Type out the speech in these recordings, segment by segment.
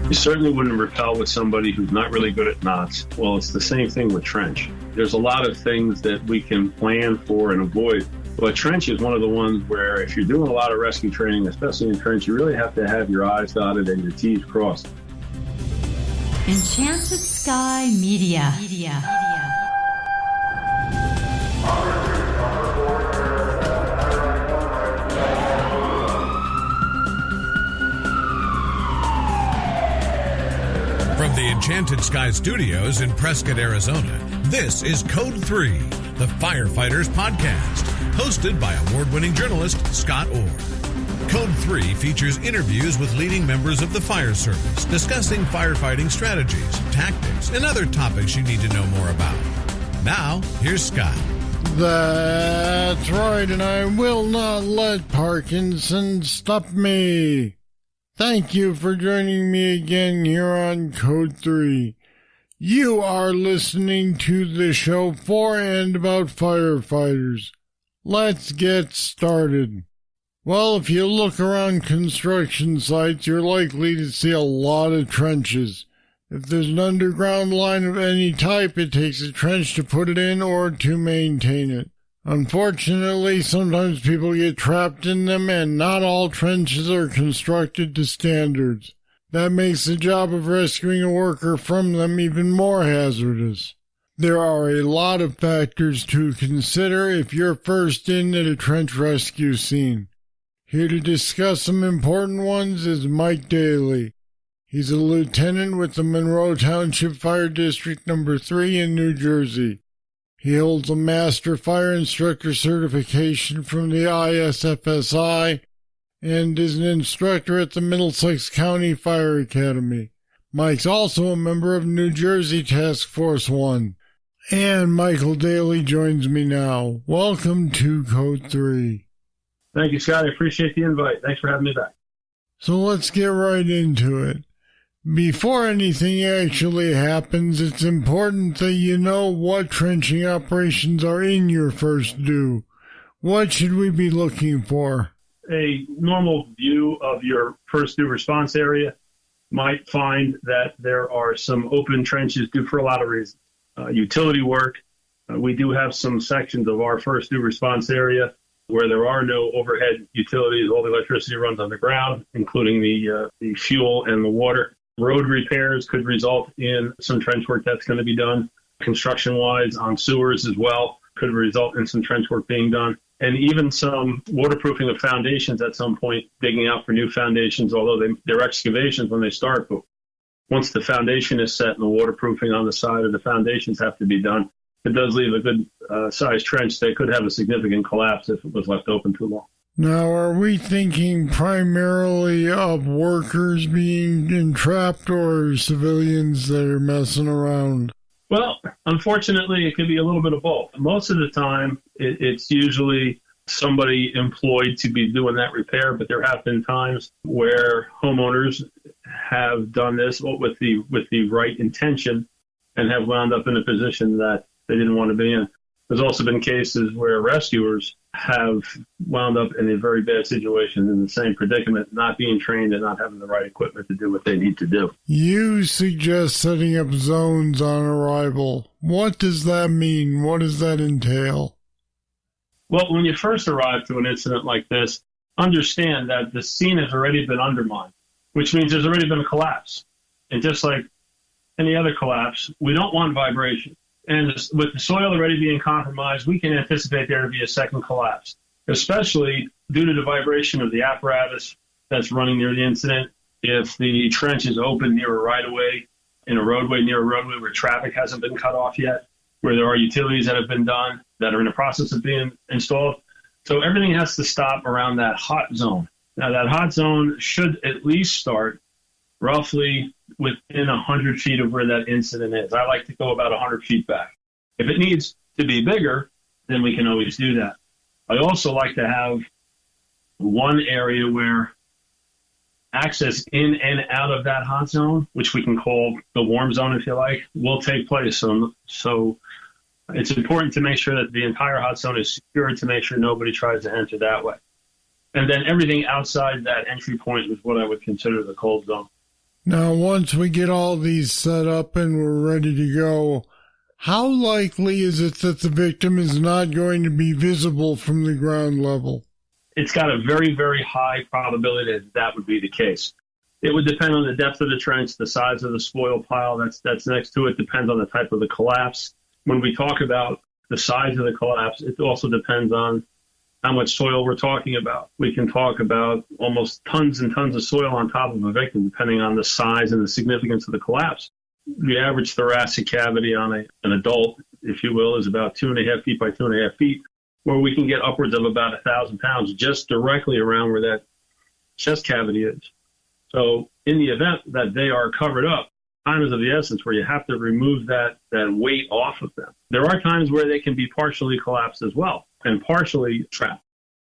You certainly wouldn't rappel with somebody who's not really good at knots. Well, it's the same thing with trench. There's a lot of things that we can plan for and avoid. But trench is one of the ones where if you're doing a lot of rescue training, especially in trench, you really have to have your I's dotted and your T's crossed. Enchanted Sky Media. From the Enchanted Sky Studios in Prescott, Arizona, this is Code 3, the Firefighters Podcast, hosted by award-winning journalist Scott Orr. Code 3 features interviews with leading members of the fire service, discussing firefighting strategies, tactics, and other topics you need to know more about. Now, here's Scott. That's right, and I will not let Parkinson stop me. Thank you for joining me again here on Code 3. You are listening to the show for and about firefighters. Let's get started. Well, if you look around construction sites, you're likely to see a lot of trenches. If there's an underground line of any type, it takes a trench to put it in or to maintain it. Unfortunately, sometimes people get trapped in them, and not all trenches are constructed to standards. That makes the job of rescuing a worker from them even more hazardous. There are a lot of factors to consider if you're first in at a trench rescue scene. Here to discuss some important ones is Mike Daley. He's a lieutenant with the Monroe Township Fire District No. 3 in New Jersey. He holds a Master Fire Instructor certification from the ISFSI and is an instructor at the Middlesex County Fire Academy. Mike's also a member of New Jersey Task Force 1. And Michael Daley joins me now. Welcome to Code 3. Thank you, Scott. I appreciate the invite. Thanks for having me back. So let's get right into it. Before anything actually happens, it's important that you know what trenching operations are in your first due. What should we be looking for? A normal view of your first due response area might find that there are some open trenches due for a lot of reasons. Utility work. We do have some sections of our first due response area where there are no overhead utilities. All the electricity runs underground, including the fuel and the water. Road repairs could result in some trench work that's going to be done. Construction-wise on sewers as well could result in some trench work being done. And even some waterproofing of foundations at some point, digging out for new foundations, although they're excavations when they start. But once the foundation is set and the waterproofing on the side of the foundations have to be done, it does leave a good sized trench that could have a significant collapse if it was left open too long. Now, are we thinking primarily of workers being entrapped or civilians that are messing around? Well, unfortunately, it could be a little bit of both. Most of the time, it's usually somebody employed to be doing that repair, but there have been times where homeowners have done this with the right intention and have wound up in a position that they didn't want to be in. There's also been cases where rescuers have wound up in a very bad situation in the same predicament, not being trained and not having the right equipment to do what they need to do. You suggest setting up zones on arrival. What does that mean? What does that entail? Well, when you first arrive to an incident like this, understand that the scene has already been undermined, which means there's already been a collapse. And just like any other collapse, we don't want vibration. And with the soil already being compromised, we can anticipate there to be a second collapse, especially due to the vibration of the apparatus that's running near the incident. If the trench is open near a right-of-way, near a roadway where traffic hasn't been cut off yet, where there are utilities that have been done that are in the process of being installed. So everything has to stop around that hot zone. Now, that hot zone should at least start roughly within 100 feet of where that incident is. I like to go about 100 feet back. If it needs to be bigger, then we can always do that. I also like to have one area where access in and out of that hot zone, which we can call the warm zone if you like, will take place. So it's important to make sure that the entire hot zone is secured to make sure nobody tries to enter that way. And then everything outside that entry point is what I would consider the cold zone. Now, once we get all these set up and we're ready to go, how likely is it that the victim is not going to be visible from the ground level? It's got a very, very high probability that that would be the case. It would depend on the depth of the trench, the size of the spoil pile that's next to it, depends on the type of the collapse. When we talk about the size of the collapse, it also depends on how much soil we're talking about. We can talk about almost tons and tons of soil on top of a victim, depending on the size and the significance of the collapse. The average thoracic cavity on an adult, if you will, is about 2.5 feet by 2.5 feet, where we can get upwards of about 1,000 pounds just directly around where that chest cavity is. So in the event that they are covered up, time is of the essence where you have to remove that weight off of them. There are times where they can be partially collapsed as well and partially trapped.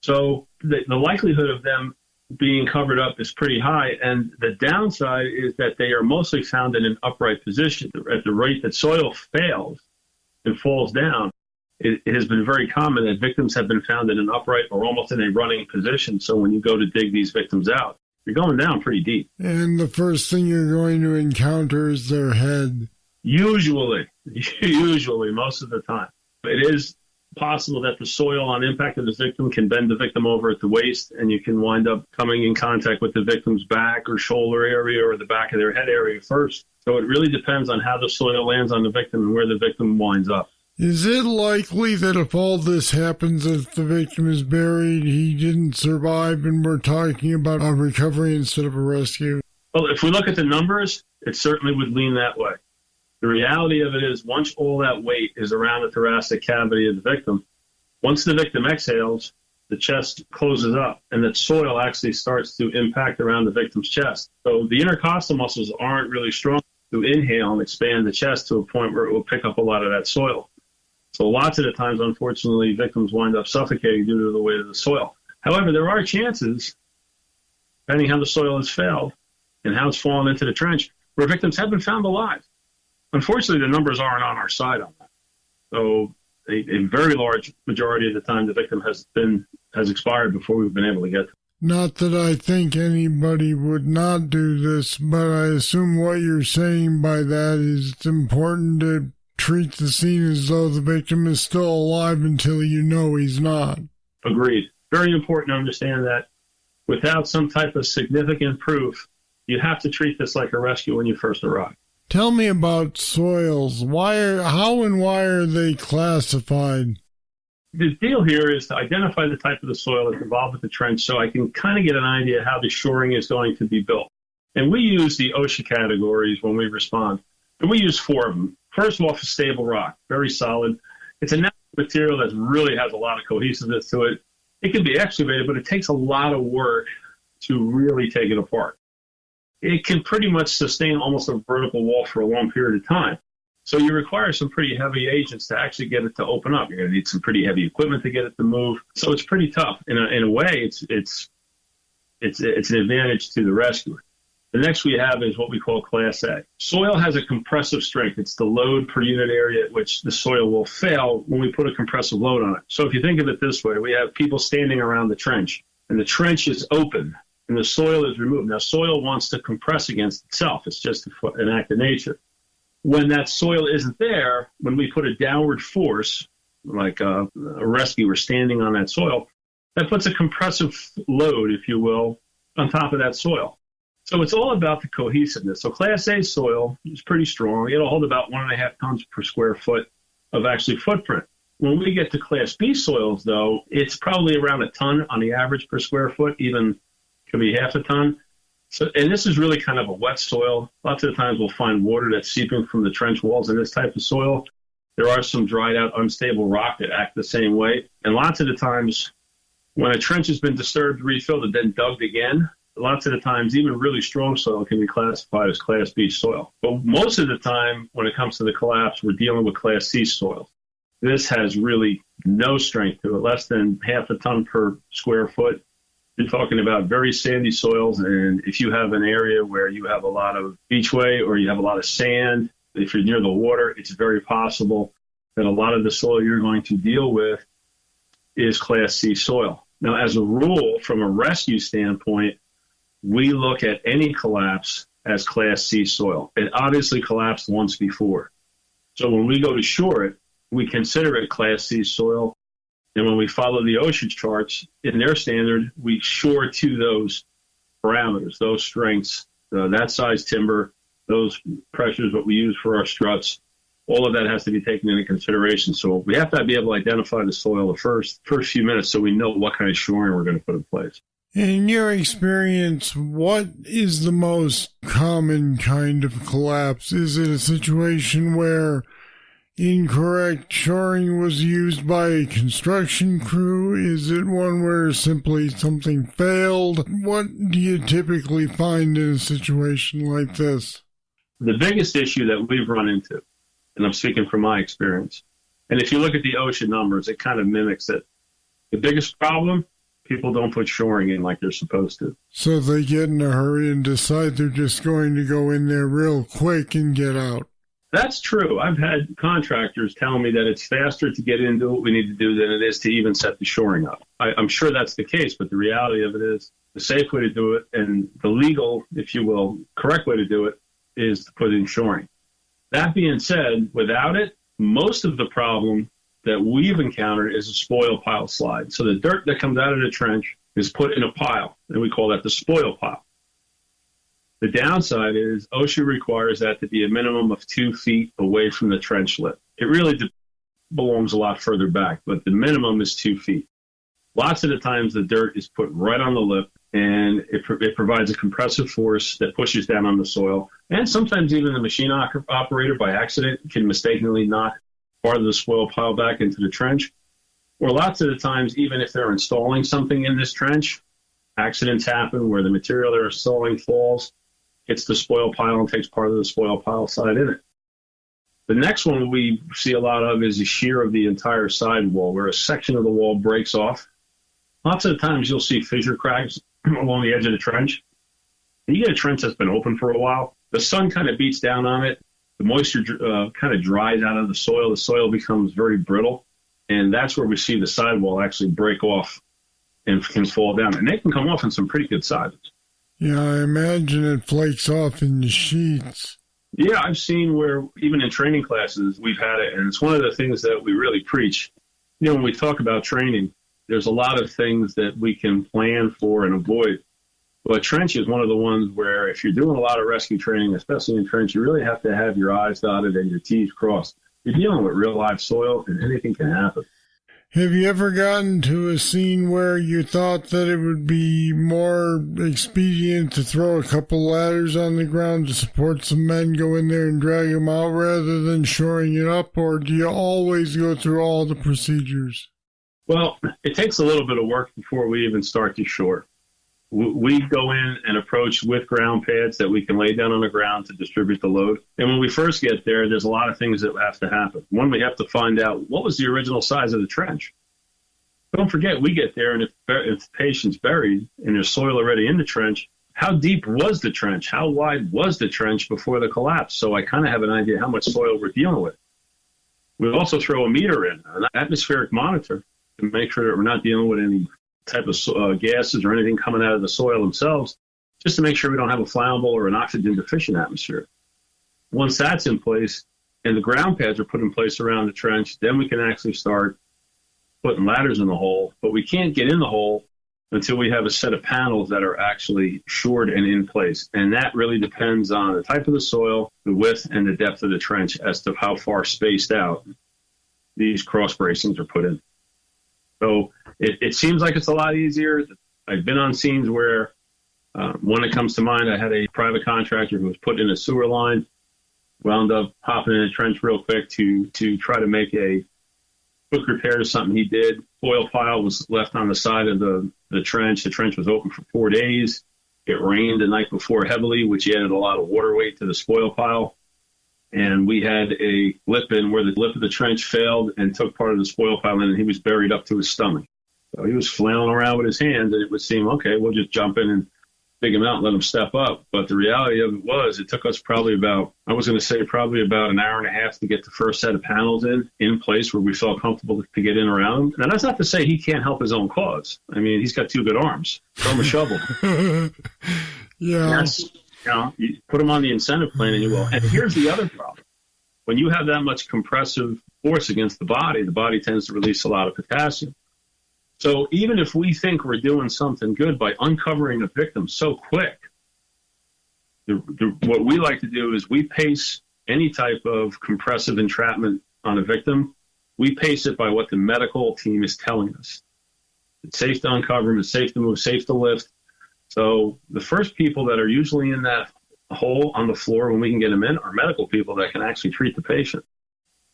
So the likelihood of them being covered up is pretty high. And the downside is that they are mostly found in an upright position. At the rate that soil fails and falls down, it has been very common that victims have been found in an upright or almost in a running position. So when you go to dig these victims out, you're going down pretty deep. And the first thing you're going to encounter is their head. Usually, most of the time. It is possible that the soil on impact of the victim can bend the victim over at the waist, and you can wind up coming in contact with the victim's back or shoulder area or the back of their head area first. So it really depends on how the soil lands on the victim and where the victim winds up. Is it likely that if all this happens, if the victim is buried, he didn't survive, and we're talking about a recovery instead of a rescue? Well, if we look at the numbers, it certainly would lean that way. The reality of it is, once all that weight is around the thoracic cavity of the victim, once the victim exhales, the chest closes up, and that soil actually starts to impact around the victim's chest. So the intercostal muscles aren't really strong to inhale and expand the chest to a point where it will pick up a lot of that soil. So lots of the times, unfortunately, victims wind up suffocating due to the weight of the soil. However, there are chances, depending how the soil has failed and how it's fallen into the trench, where victims have been found alive. Unfortunately, the numbers aren't on our side on that. So a very large majority of the time, the victim has expired before we've been able to get to. Not that I think anybody would not do this, but I assume what you're saying by that is it's important to treat the scene as though the victim is still alive until you know he's not. Agreed. Very important to understand that without some type of significant proof, you have to treat this like a rescue when you first arrive. Tell me about soils. How and why are they classified? The deal here is to identify the type of the soil that's involved with the trench so I can kind of get an idea how the shoring is going to be built. And we use the OSHA categories when we respond. And we use 4 of them. First of all, for stable rock, very solid. It's a natural material that really has a lot of cohesiveness to it. It can be excavated, but it takes a lot of work to really take it apart. It can pretty much sustain almost a vertical wall for a long period of time. So you require some pretty heavy agents to actually get it to open up. You're going to need some pretty heavy equipment to get it to move. So it's pretty tough. In a way, it's an advantage to the rescuer. The next we have is what we call Class A. Soil has a compressive strength. It's the load per unit area at which the soil will fail when we put a compressive load on it. So if you think of it this way, we have people standing around the trench, and the trench is open, and the soil is removed. Now, soil wants to compress against itself. It's just an act of nature. When that soil isn't there, when we put a downward force, like a rescuer standing on that soil, that puts a compressive load, if you will, on top of that soil. So it's all about the cohesiveness. So Class A soil is pretty strong. It'll hold about 1.5 tons per square foot of actually footprint. When we get to Class B soils, though, it's probably around a ton on the average per square foot, even could be half a ton. So, and this is really kind of a wet soil. Lots of the times we'll find water that's seeping from the trench walls in this type of soil. There are some dried out, unstable rock that act the same way. And lots of the times when a trench has been disturbed, refilled, and then dug again, lots of the times, even really strong soil can be classified as Class B soil. But most of the time, when it comes to the collapse, we're dealing with Class C soil. This has really no strength to it, less than half a ton per square foot. You're talking about very sandy soils, and if you have an area where you have a lot of beachway or you have a lot of sand, if you're near the water, it's very possible that a lot of the soil you're going to deal with is Class C soil. Now, as a rule, from a rescue standpoint, we look at any collapse as Class C soil. It obviously collapsed once before. So when we go to shore it, we consider it Class C soil. And when we follow the OSHA charts in their standard, we shore to those parameters, those strengths, that size timber, those pressures, what we use for our struts. All of that has to be taken into consideration. So we have to be able to identify the soil the first few minutes so we know what kind of shoring we're going to put in place. In your experience, what is the most common kind of collapse? Is it a situation where incorrect shoring was used by a construction crew? Is it one where simply something failed? What do you typically find in a situation like this? The biggest issue that we've run into, and I'm speaking from my experience, and if you look at the OSHA numbers, it kind of mimics it. The biggest problem, people don't put shoring in like they're supposed to. So they get in a hurry and decide they're just going to go in there real quick and get out. That's true. I've had contractors tell me that it's faster to get into what we need to do than it is to even set the shoring up. I'm sure that's the case, but the reality of it is the safe way to do it and the legal, if you will, correct way to do it is to put in shoring. That being said, without it, most of the problem that we've encountered is a spoil pile slide. So the dirt that comes out of the trench is put in a pile, and we call that the spoil pile. The downside is OSHA requires that to be a minimum of 2 feet away from the trench lip. It really belongs a lot further back, but the minimum is 2 feet. Lots of the times the dirt is put right on the lip, and it provides a compressive force that pushes down on the soil. And sometimes even the machine operator by accident can mistakenly knock part of the spoil pile back into the trench. Or lots of the times, even if they're installing something in this trench, accidents happen where the material they're installing falls, hits the spoil pile and takes part of the spoil pile side in it. The next one we see a lot of is a shear of the entire side wall, where a section of the wall breaks off. Lots of the times you'll see fissure cracks along the edge of the trench. You get a trench that's been open for a while, the sun kind of beats down on it, the moisture kind of dries out of the soil becomes very brittle, and that's where we see the sidewall actually break off and can fall down. And they can come off in some pretty good sizes. Yeah, I imagine it flakes off in the sheets. Yeah, I've seen where even in training classes we've had it, and it's one of the things that we really preach. You know, when we talk about training, there's a lot of things that we can plan for and avoid. But trench is one of the ones where if you're doing a lot of rescue training, especially in trench, you really have to have your I's dotted and your T's crossed. You're dealing with real live soil, and anything can happen. Have you ever gotten to a scene where you thought that it would be more expedient to throw a couple ladders on the ground to support some men, go in there and drag them out rather than shoring it up, or do you always go through all the procedures? Well, it takes a little bit of work before we even start to shore. We go in and approach with ground pads that we can lay down on the ground to distribute the load. And when we first get there, there's a lot of things that have to happen. One, we have to find out what was the original size of the trench. Don't forget, we get there, and if the patient's buried and there's soil already in the trench, how deep was the trench? How wide was the trench before the collapse? So I kind of have an idea how much soil we're dealing with. We also throw a meter in, an atmospheric monitor, to make sure that we're not dealing with any type of gases or anything coming out of the soil themselves, just to make sure we don't have a flammable or an oxygen deficient atmosphere. Once that's in place and the ground pads are put in place around the trench, then we can actually start putting ladders in the hole. But we can't get in the hole until we have a set of panels that are actually shored and in place. And that really depends on the type of the soil, the width, and the depth of the trench as to how far spaced out these cross bracings are put in. So it seems like it's a lot easier. I've been on scenes where, one that comes to mind, I had a private contractor who was put in a sewer line, wound up hopping in a trench real quick to try to make a quick repair to something he did. Spoil pile was left on the side of the trench. The trench was open for 4 days. It rained the night before heavily, which added a lot of water weight to the spoil pile. And we had a lip in where the lip of the trench failed and took part of the spoil pile in, and he was buried up to his stomach. So he was flailing around with his hands, and it would seem, okay, we'll just jump in and dig him out and let him step up. But the reality of it was it took us probably about an hour and a half to get the first set of panels in place where we felt comfortable to get in around him. Now, that's not to say he can't help his own cause. I mean, he's got 2 good arms. Throw him a shovel. Yeah. You put them on the incentive plan, and you will. And here's the other problem. When you have that much compressive force against the body tends to release a lot of potassium. So even if we think we're doing something good by uncovering a victim so quick, what we like to do is we pace any type of compressive entrapment on a victim. We pace it by what the medical team is telling us. It's safe to uncover them, it's safe to move, safe to lift. So the first people that are usually in that hole on the floor when we can get them in are medical people that can actually treat the patient.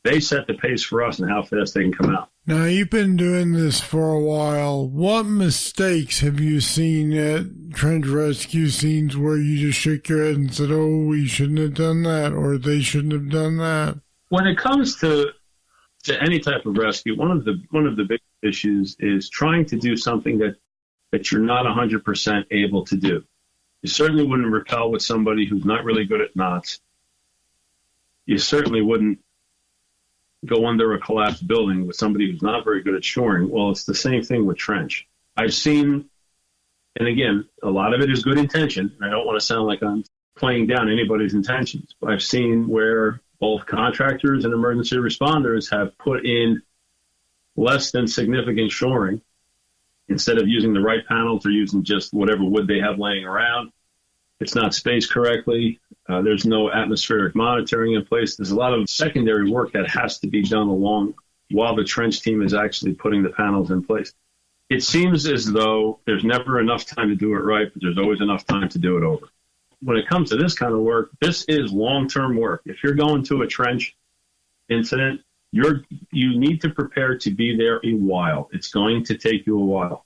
They set the pace for us and how fast they can come out. Now, you've been doing this for a while. What mistakes have you seen at trench rescue scenes where you just shook your head and said, oh, we shouldn't have done that, or they shouldn't have done that? When it comes to any type of rescue, one of the big issues is trying to do something that you're not 100% able to do. You certainly wouldn't rappel with somebody who's not really good at knots. You certainly wouldn't go under a collapsed building with somebody who's not very good at shoring. Well, it's the same thing with trench. I've seen, and again, a lot of it is good intention, and I don't want to sound like I'm playing down anybody's intentions, but I've seen where both contractors and emergency responders have put in less than significant shoring. Instead of using the right panels, they're using just whatever wood they have laying around. It's not spaced correctly. There's no atmospheric monitoring in place. There's a lot of secondary work that has to be done along while the trench team is actually putting the panels in place. It seems as though there's never enough time to do it right, but there's always enough time to do it over. When it comes to this kind of work, this is long-term work. If you're going to a trench incident, you need to prepare to be there a while. It's going to take you a while.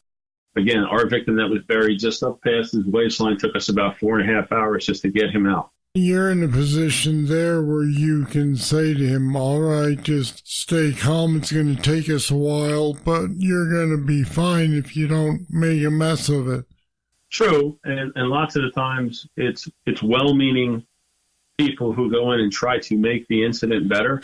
Again, our victim that was buried just up past his waistline took us about 4.5 hours just to get him out. You're in a position there where you can say to him, all right, just stay calm. It's going to take us a while, but you're going to be fine if you don't make a mess of it. True, and lots of the times it's well-meaning people who go in and try to make the incident better.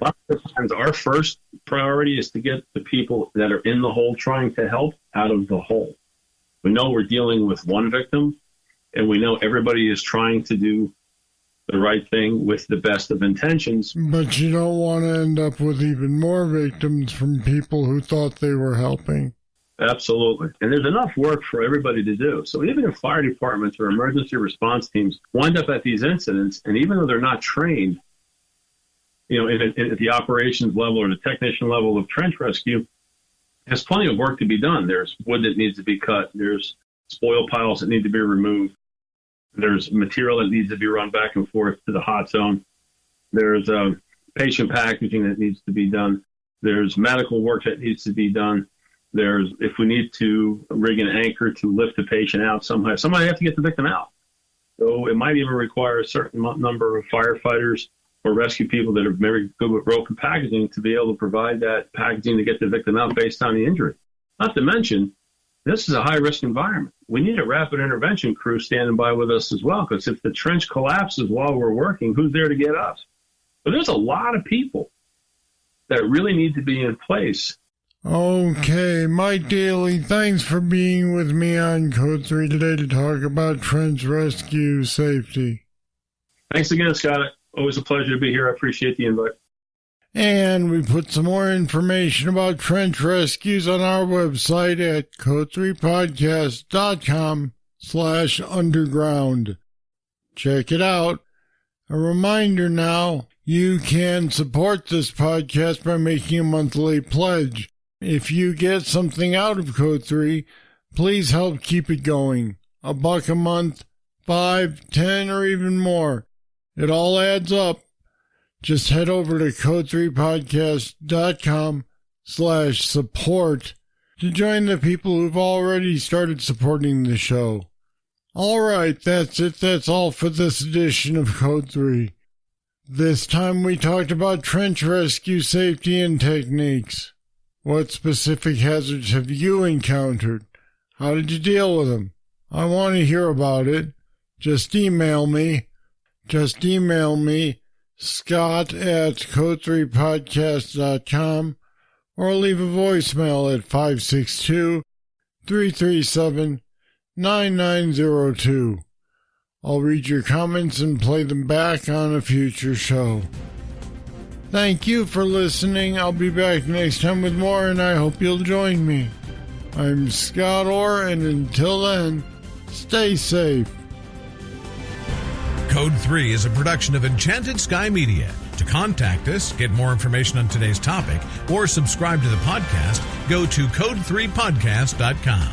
Lots of times our first priority is to get the people that are in the hole trying to help out of the hole. We know we're dealing with one victim, and we know everybody is trying to do the right thing with the best of intentions. But you don't want to end up with even more victims from people who thought they were helping. Absolutely. And there's enough work for everybody to do. So even if fire departments or emergency response teams wind up at these incidents, and even though they're not trained, at the operations level or the technician level of trench rescue, there's plenty of work to be done. There's wood that needs to be cut. There's spoil piles that need to be removed. There's material that needs to be run back and forth to the hot zone. There's patient packaging that needs to be done. There's medical work that needs to be done. There's, if we need to rig an anchor to lift the patient out somehow, somebody has to get the victim out. So it might even require a certain number of firefighters or rescue people that are very good with rope and packaging to be able to provide that packaging to get the victim out based on the injury. Not to mention, this is a high-risk environment. We need a rapid intervention crew standing by with us as well, because if the trench collapses while we're working, who's there to get us? But there's a lot of people that really need to be in place. Okay, Mike Daley, thanks for being with me on Code 3 today to talk about trench rescue safety. Thanks again, Scott. Always a pleasure to be here. I appreciate the invite. And we put some more information about trench rescues on our website at code3podcast.com/underground. Check it out. A reminder now, you can support this podcast by making a monthly pledge. If you get something out of Code 3, please help keep it going. $1 a month, 5, 10, or even more. It all adds up. Just head over to code3podcast.com/support to join the people who've already started supporting the show. All right, that's it. That's all for this edition of Code 3. This time we talked about trench rescue safety and techniques. What specific hazards have you encountered? How did you deal with them? I want to hear about it. Just email me, scott@code3podcast.com, or leave a voicemail at 562-337-9902. I'll read your comments and play them back on a future show. Thank you for listening. I'll be back next time with more, and I hope you'll join me. I'm Scott Orr, and until then, stay safe. Code 3 is a production of Enchanted Sky Media. To contact us, get more information on today's topic, or subscribe to the podcast, go to code3podcast.com.